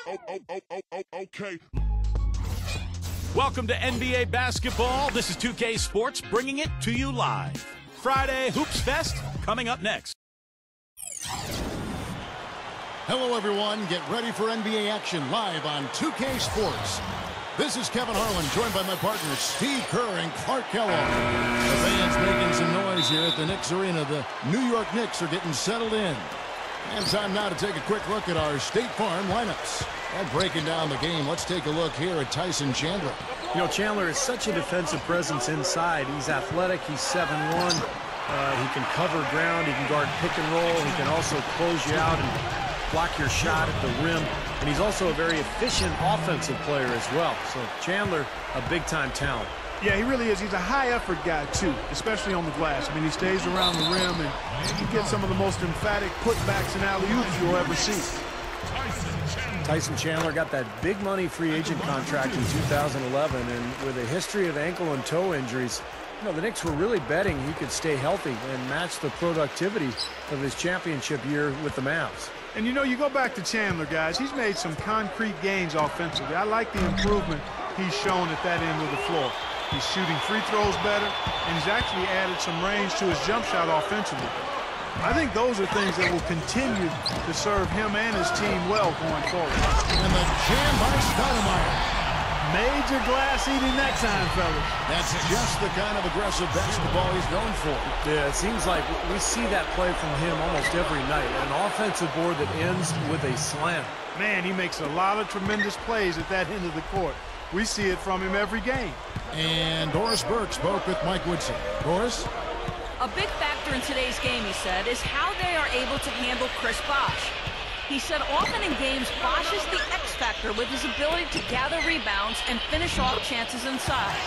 Okay. Welcome to NBA basketball. This is 2K Sports bringing it to you live. Friday Hoops Fest coming up next. Hello, everyone. Get ready for NBA action live on 2K Sports. This is Kevin Harlan, joined by my partners Steve Kerr and Clark Kellogg. The fans making some noise here at the Knicks Arena. The New York Knicks are getting settled in. And time now to take a quick look at our State Farm lineups. And breaking down the game, let's take a look here at Tyson Chandler. You know, Chandler is such a defensive presence inside. He's athletic. He's 7'1". He can cover ground. He can guard pick and roll. He can also close you out and block your shot at the rim. And he's also a very efficient offensive player as well. So Chandler, a big-time talent. Yeah, he really is. He's a high-effort guy, too, especially on the glass. I mean, he stays around the rim, and he gets some of the most emphatic putbacks and alley-oops you'll ever see. Tyson Chandler got that big money free agent contract in 2011, and with a history of ankle and toe injuries, you know, the Knicks were really betting he could stay healthy and match the productivity of his championship year with the Mavs. And, you know, you go back to Chandler, guys, he's made some concrete gains offensively. I like the improvement he's shown at that end of the floor. He's shooting free throws better, and he's actually added some range to his jump shot offensively. I think those are things that will continue to serve him and his team well going forward. And the jam by Stoudemire. Major glass eating that time, fellas. That's just the kind of aggressive basketball he's known for. Yeah, it seems like we see that play from him almost every night. An offensive board that ends with a slam. Man, he makes a lot of tremendous plays at that end of the court. We see it from him every game. And Doris Burke spoke with Mike Woodson. Doris? A big factor in today's game, he said, is how they are able to handle Chris Bosh. He said often in games, Bosh is the X factor with his ability to gather rebounds and finish off chances inside.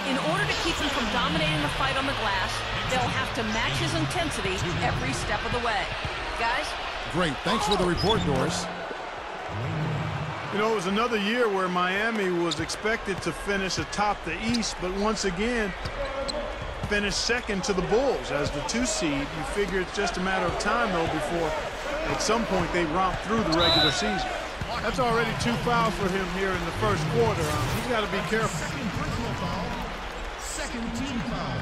In order to keep him from dominating the fight on the glass, they'll have to match his intensity every step of the way. Guys? Great. Thanks for the report, Doris. You know, it was another year where Miami was expected to finish atop the East, but once again, finished second to the Bulls as the 2 seed. You figure it's just a matter of time, though, before at some point they romp through the regular season. That's already 2 fouls for him here in the first quarter. He's got to be careful. Second personal foul. Second team foul.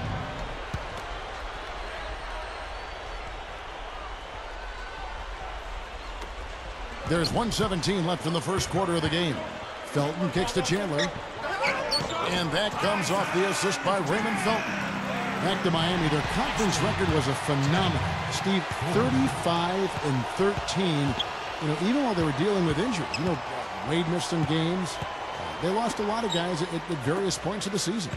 There's 1:17 left in the first quarter of the game. Felton kicks to Chandler. And that comes off the assist by Raymond Felton. Back to Miami. Their conference record was a phenomenal. Steve, 35-13. You know, even while they were dealing with injuries. You know, Wade missed some games. They lost a lot of guys at various points of the season.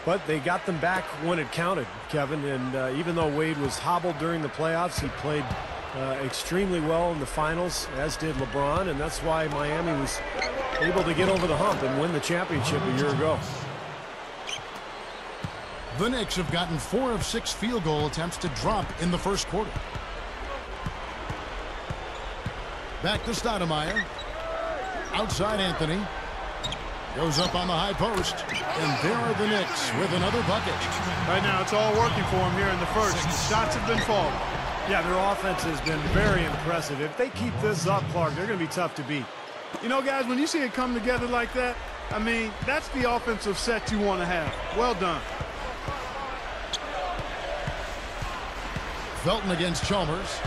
But they got them back when it counted, Kevin. And even though Wade was hobbled during the playoffs, he played extremely well in the finals, as did LeBron. And that's why Miami was able to get over the hump and win the championship a year ago. The Knicks have gotten 4 of 6 field goal attempts to drop in the first quarter. Back to Stoudemire. Outside Anthony. Goes up on the high post. And there are the Knicks with another bucket. Right now, it's all working for him here in the first. Shots have been falling. Yeah, their offense has been very impressive. If they keep this up, Clark, they're going to be tough to beat. You know, guys, when you see it come together like that, I mean, that's the offensive set you want to have. Well done. Felton against Chalmers.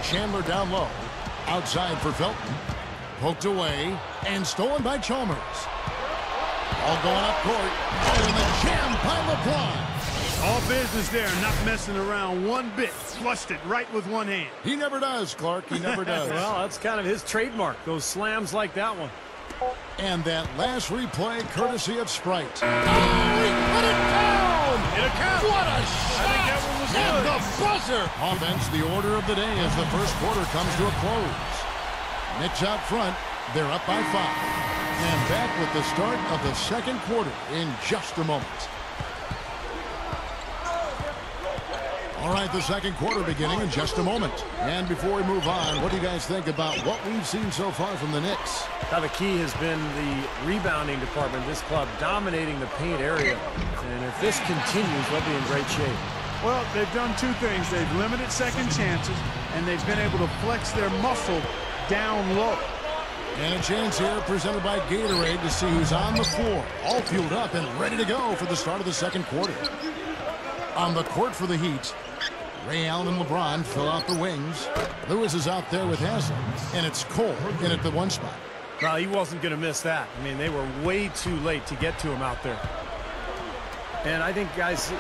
Chandler down low. Outside for Felton. Poked away and stolen by Chalmers. All going up court. And the jam by LeBron. All business there, not messing around one bit. Flushed it right with one hand. He never does, Clark. He never does. Well, that's kind of his trademark, those slams like that one. And that last replay courtesy of Sprite. Oh, he put it down! It'll count. What a I shot! think that one was And good. the buzzer! Offense, the order of the day as the first quarter comes to a close. Knicks out front. They're up by 5. And back with the start of the second quarter in just a moment. All right, the second quarter beginning in just a moment. And before we move on, what do you guys think about what we've seen so far from the Knicks? Now, the key has been the rebounding department. This club dominating the paint area. And if this continues, they'll be in great shape. Well, they've done two things. They've limited second chances, and they've been able to flex their muscle down low. And a chance here presented by Gatorade to see who's on the floor, all fueled up and ready to go for the start of the second quarter. On the court for the Heat, Ray Allen and LeBron fill out the wings. Lewis is out there with Haslam, and it's Cole in at the one spot. No, he wasn't going to miss that. I mean, they were way too late to get to him out there. And I think, guys,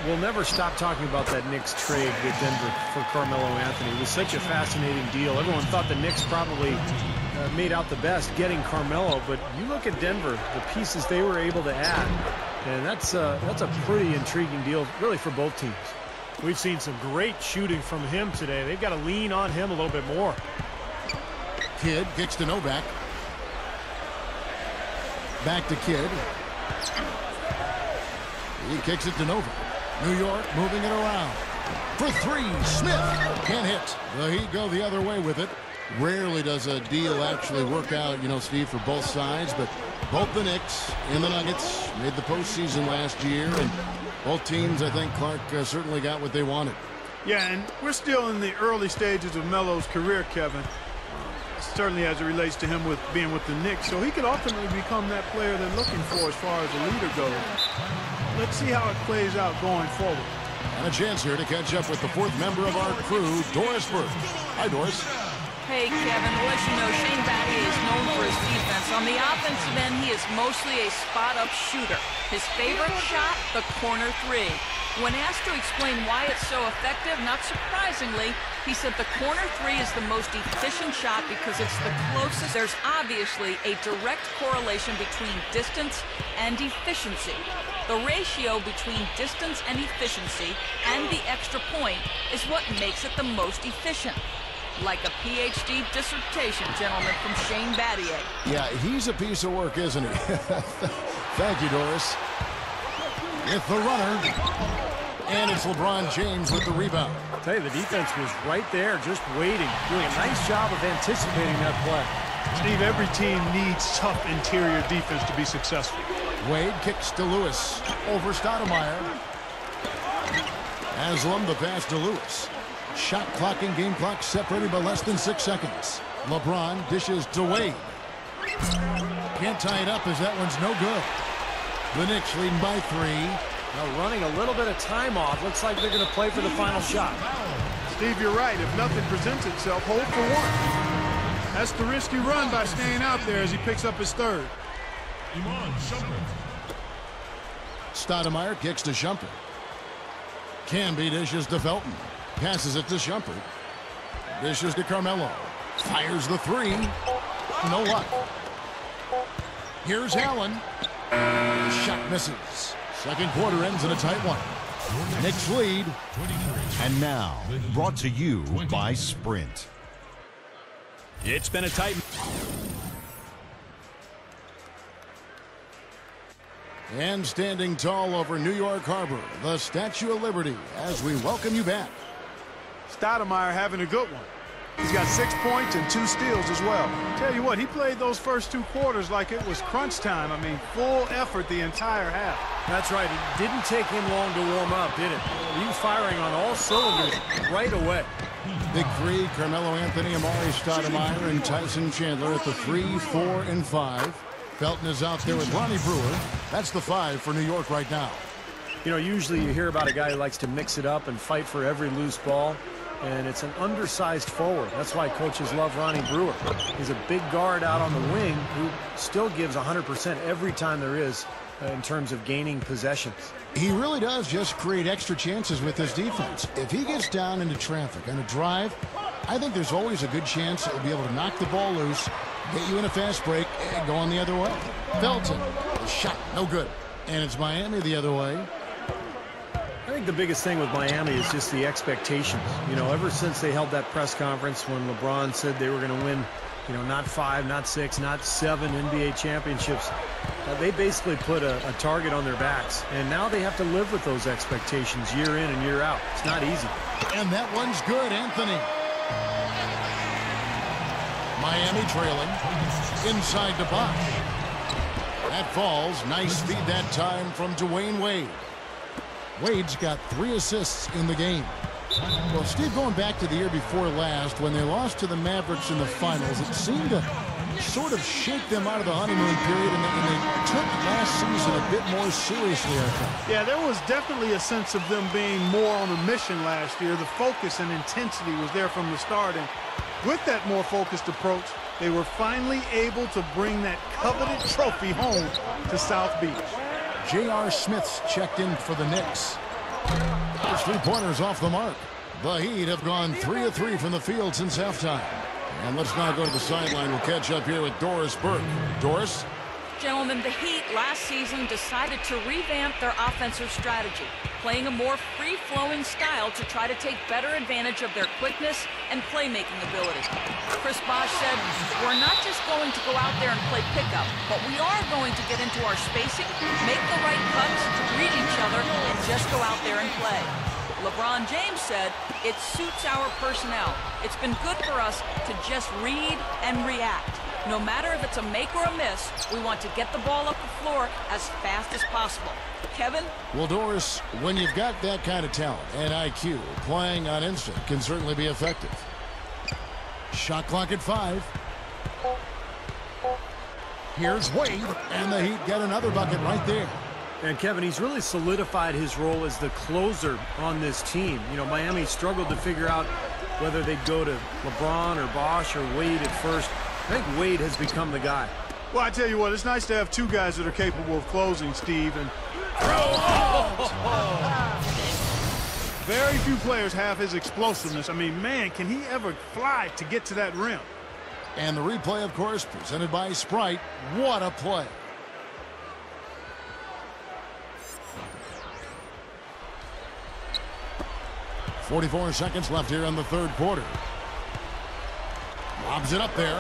we'll never stop talking about that Knicks trade with Denver for Carmelo Anthony. It was such a fascinating deal. Everyone thought the Knicks probably made out the best getting Carmelo, but you look at Denver, the pieces they were able to add, and that's a pretty intriguing deal, really, for both teams. We've seen some great shooting from him today. They've got to lean on him a little bit more. Kidd kicks to Novak. Back to Kidd. He kicks it to Novak. New York moving it around. For three, Smith can't hit. The Heat go the other way with it. Rarely does a deal actually work out, you know, Steve, for both sides, but both the Knicks and the Nuggets made the postseason last year, and both teams, I think, Clark, certainly got what they wanted. Yeah, and we're still in the early stages of Melo's career, Kevin. Certainly as it relates to him with being with the Knicks, so he could ultimately become that player they're looking for as far as a leader goes. Let's see how it plays out going forward. And a chance here to catch up with the fourth member of our crew, Doris Burke. Hi, Doris. Hey, Kevin, well, as you know, Shane Battier is known for his defense. On the offensive end, he is mostly a spot-up shooter. His favorite shot, the corner three. When asked to explain why it's so effective, not surprisingly, he said the corner three is the most efficient shot because it's the closest. There's obviously a direct correlation between distance and efficiency. The ratio between distance and efficiency and the extra point is what makes it the most efficient. Like a PhD dissertation, gentlemen, from Shane Battier. Yeah, he's a piece of work, isn't he? Thank you, Doris. With the runner. And it's LeBron James with the rebound. I'll tell you, the defense was right there, just waiting. Doing a nice job of anticipating that play. Steve, every team needs tough interior defense to be successful. Wade kicks to Lewis. Over Stoudemire. Haslam, the pass to Lewis. Shot clock and game clock separated by less than 6 seconds. LeBron dishes to Wade. Can't tie it up as that one's no good. The Knicks leading by 3. Now running a little bit of time off. Looks like they're going to play for the final shot. Steve, you're right. If nothing presents itself, hold for one. That's the risky run by staying out there as he picks up his third. Stoudemire kicks to Shumpert. Camby dishes to Felton. Passes it to Shumpert. Dishes to Carmelo. Fires the three. No luck. Here's Allen. The shot misses. Second quarter ends in a tight one. Knicks lead. And now, brought to you by Sprint. It's been a tight... And standing tall over New York Harbor, the Statue of Liberty, as we welcome you back. Stoudemire having a good one. He's got 6 points and 2 steals as well. Tell you what, he played those first 2 quarters like it was crunch time. I mean, full effort the entire half. That's right. It didn't take him long to warm up, did it? He was firing on all cylinders right away. Big three, Carmelo Anthony, Amari Stoudemire, and Tyson Chandler at the 3, 4, and 5. Felton is out there with Ronnie Brewer. That's the 5 for New York right now. You know, usually you hear about a guy who likes to mix it up and fight for every loose ball. And it's an undersized forward. That's why coaches love Ronnie Brewer. He's a big guard out on the wing who still gives 100% every time there is in terms of gaining possessions. He really does just create extra chances with his defense. If he gets down into traffic on a drive, I think there's always a good chance he'll be able to knock the ball loose, get you in a fast break, and go on the other way. Felton, the shot, no good. And it's Miami the other way. I think the biggest thing with Miami is just the expectations. You know, ever since they held that press conference when LeBron said they were going to win, you know, not 5, not 6, not 7 NBA championships, they basically put a target on their backs. And now they have to live with those expectations year in and year out. It's not easy. And that one's good, Anthony. Miami trailing. Inside to Bosh. That falls. Nice feed that time from Dwayne Wade. Wade's got 3 assists in the game. Well, Steve, going back to the year before last, when they lost to the Mavericks in the finals, it seemed to sort of shake them out of the honeymoon period, and they took last season a bit more seriously, I think. Yeah, there was definitely a sense of them being more on a mission last year. The focus and intensity was there from the start, and with that more focused approach, they were finally able to bring that coveted trophy home to South Beach. J.R. Smith's checked in for the Knicks. His 3-pointers off the mark. The Heat have gone 3 of 3 from the field since halftime. And let's now go to the sideline. We'll catch up here with Doris Burke. Doris? Gentlemen, the Heat last season decided to revamp their offensive strategy, playing a more free-flowing style to try to take better advantage of their quickness and playmaking ability. Chris Bosh said, "We're not just going to go out there and play pickup, but we are going to get into our spacing, make the right cuts, read each other, and just go out there and play." LeBron James said, "It suits our personnel. It's been good for us to just read and react. No matter if it's a make or a miss, we want to get the ball up the floor as fast as possible." Kevin? Well, Doris, when you've got that kind of talent and IQ, playing on instinct can certainly be effective. Shot clock at 5. Here's Wade, and the Heat get another bucket right there. And Kevin, he's really solidified his role as the closer on this team. You know, Miami struggled to figure out whether they'd go to LeBron or Bosh or Wade at first. I think Wade has become the guy. Well, I tell you what, it's nice to have 2 guys that are capable of closing, Steve. And very few players have his explosiveness. I mean, man, can he ever fly to get to that rim? And the replay, of course, presented by Sprite. What a play. .44 seconds left here in the 3rd quarter. Lobs it up there.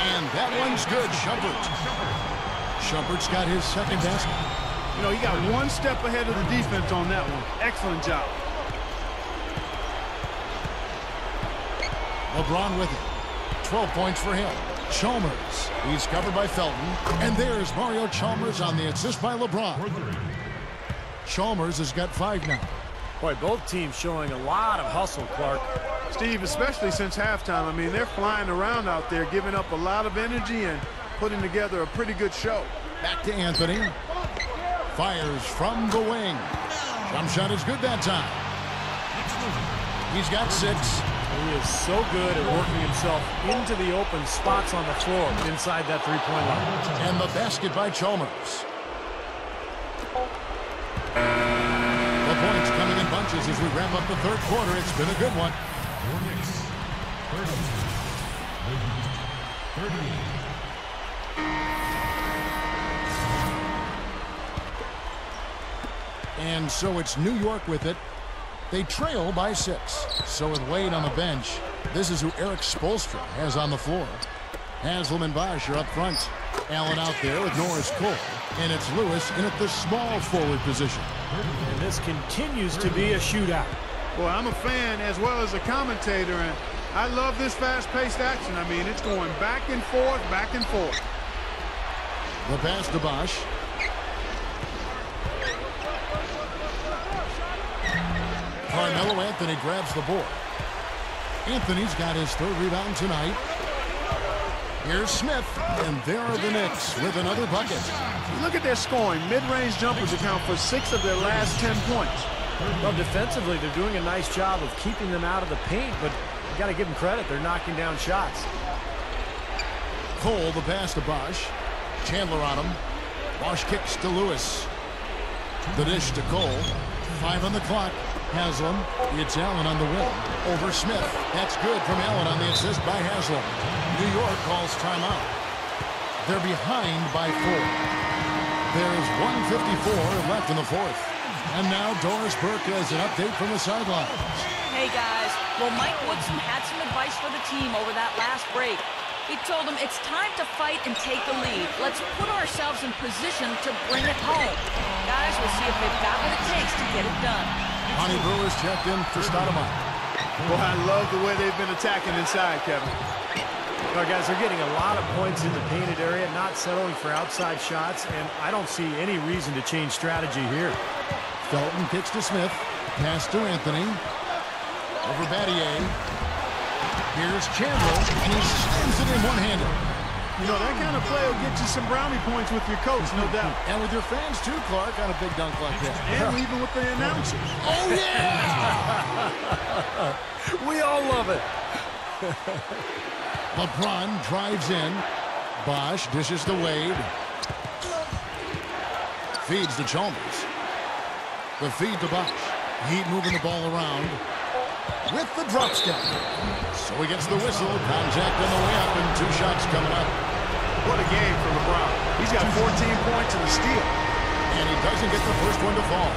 And that one's good. Shumpert's got his 2nd basket. You know, he got 1 step ahead of the defense on that one. Excellent job. LeBron with it. 12 points for him. Chalmers. He's covered by Felton. And there's Mario Chalmers on the assist by LeBron. Chalmers has got 5 now. Boy, both teams showing a lot of hustle, Clark. Steve, especially since halftime, I mean, they're flying around out there, giving up a lot of energy and putting together a pretty good show. Back to Anthony. Fires from the wing. Jump shot is good that time. He's got 6. He is so good at working himself into the open spots on the floor inside that 3-point line. And the basket by Chalmers. The points coming in bunches as we wrap up the 3rd quarter. It's been a good one. And so it's New York with it. They trail by 6. So with Wade on the bench, this is who Eric Spoelstra has on the floor. Haslam and Bosh are up front. Allen out there with Norris Cole. And it's Lewis in at the small forward position. And this continues to be a shootout. Well, I'm a fan as well as a commentator, and I love this fast-paced action. I mean, it's going back and forth, back and forth. The pass to Bosh. Carmelo Anthony grabs the board. Anthony's got his 3rd rebound tonight. Here's Smith, and there are the Knicks with another bucket. Look at their scoring. Mid-range jumpers account for 6 of their last 10 points. Well, defensively, they're doing a nice job of keeping them out of the paint, but you got to give them credit. They're knocking down shots. Cole, the pass to Bosh. Chandler on him. Bosh kicks to Lewis. The dish to Cole. 5 on the clock. Haslam. It's Allen on the wing. Over Smith. That's good from Allen on the assist by Haslam. New York calls timeout. They're behind by 4. There's 1:54 left in the 4th. And now Doris Burke has an update from the sidelines. Hey, guys. Well, Mike Woodson had some advice for the team over that last break. He told them it's time to fight and take the lead. Let's put ourselves in position to bring it home. Guys, we'll see if they've got what it takes to get it done. Monty Brewer's checked in for Stoudemire. Well, I love the way they've been attacking inside, Kevin. Well, guys, they're getting a lot of points in the painted area, not settling for outside shots, and I don't see any reason to change strategy here. Felton kicks to Smith. Pass to Anthony. Over Battier. Here's Chandler, and he slams it in one-handed. You know, that kind of play will get you some brownie points with your coach, no doubt. And with your fans, too, Clark, on a big dunk like that. And even with the announcers. Oh, yeah! We all love it. LeBron drives in. Bosh dishes to Wade. Feeds to Chalmers. The feed to Bosh. Heat moving the ball around. With the drop step. So he gets the whistle. Contact on the way up and 2 shots coming up. What a game for LeBron. He's got 14 points and a steal. And he doesn't get the first one to fall.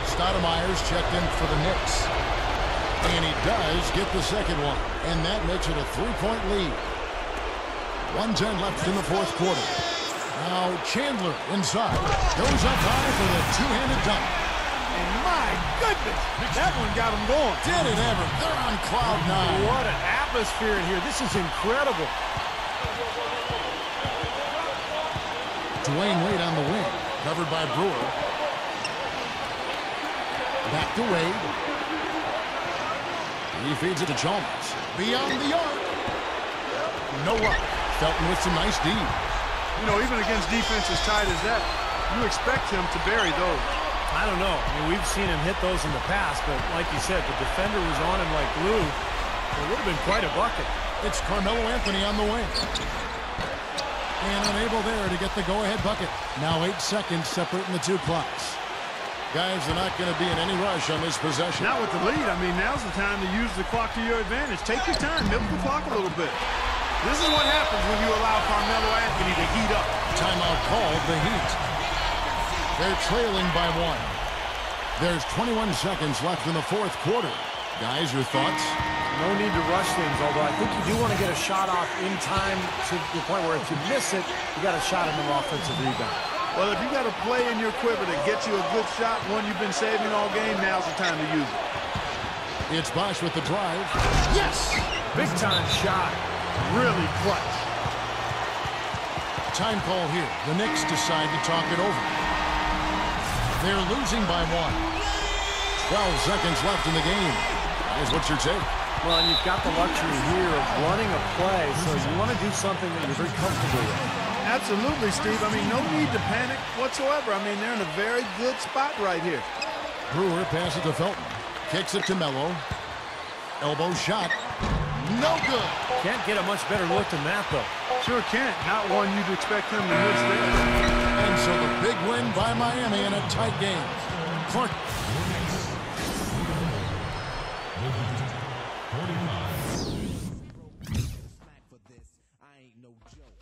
Stoudemire's checked in for the Knicks. And he does get the second one. And that makes it a 3-point lead. 1:10 left in the fourth quarter. Now Chandler inside. Goes up high for the two-handed dunk. And my goodness, that one got him going. Did it ever. They're on cloud 9. What an atmosphere in here. This is incredible. Dwayne Wade on the wing. Covered by Brewer. Back to Wade. He feeds it to Chalmers. Beyond the arc. No luck. Felton with some nice D. You know, even against defense as tight as that, you expect him to bury those. I don't know. I mean, we've seen him hit those in the past, but like you said, the defender was on him like glue. It would have been quite a bucket. It's Carmelo Anthony on the wing. And unable there to get the go-ahead bucket. Now 8 seconds separating the 2 clocks. Guys, they're not going to be in any rush on this possession. Not with the lead. I mean, now's the time to use the clock to your advantage. Take your time. Milk the clock a little bit. This is what happens when you allow Carmelo Anthony to heat up. Timeout called, the Heat. They're trailing by 1. There's 21 seconds left in the fourth quarter. Guys, your thoughts? No need to rush things, although I think you do want to get a shot off in time to the point where if you miss it, you got a shot in the offensive rebound. Well, if you got a play in your quiver that gets you a good shot, one you've been saving all game, now's the time to use it. It's Bosh with the drive. Yes! Big time shot. Really clutch. Time call here. The Knicks decide to talk it over. They're losing by 1. 12 seconds left in the game. Guys, what's your take? Well, and you've got the luxury here of running a play, so you want to do something that you're very comfortable with. Absolutely, Steve. I mean, no need to panic whatsoever. I mean, they're in a very good spot right here. Brewer passes to Felton. Kicks it to Melo. Elbow shot. No good. Can't get a much better look than that, though. Sure can't. Not one you'd expect him to miss there. And so the big win by Miami in a tight game. Clark. 45. For this, I ain't no joke.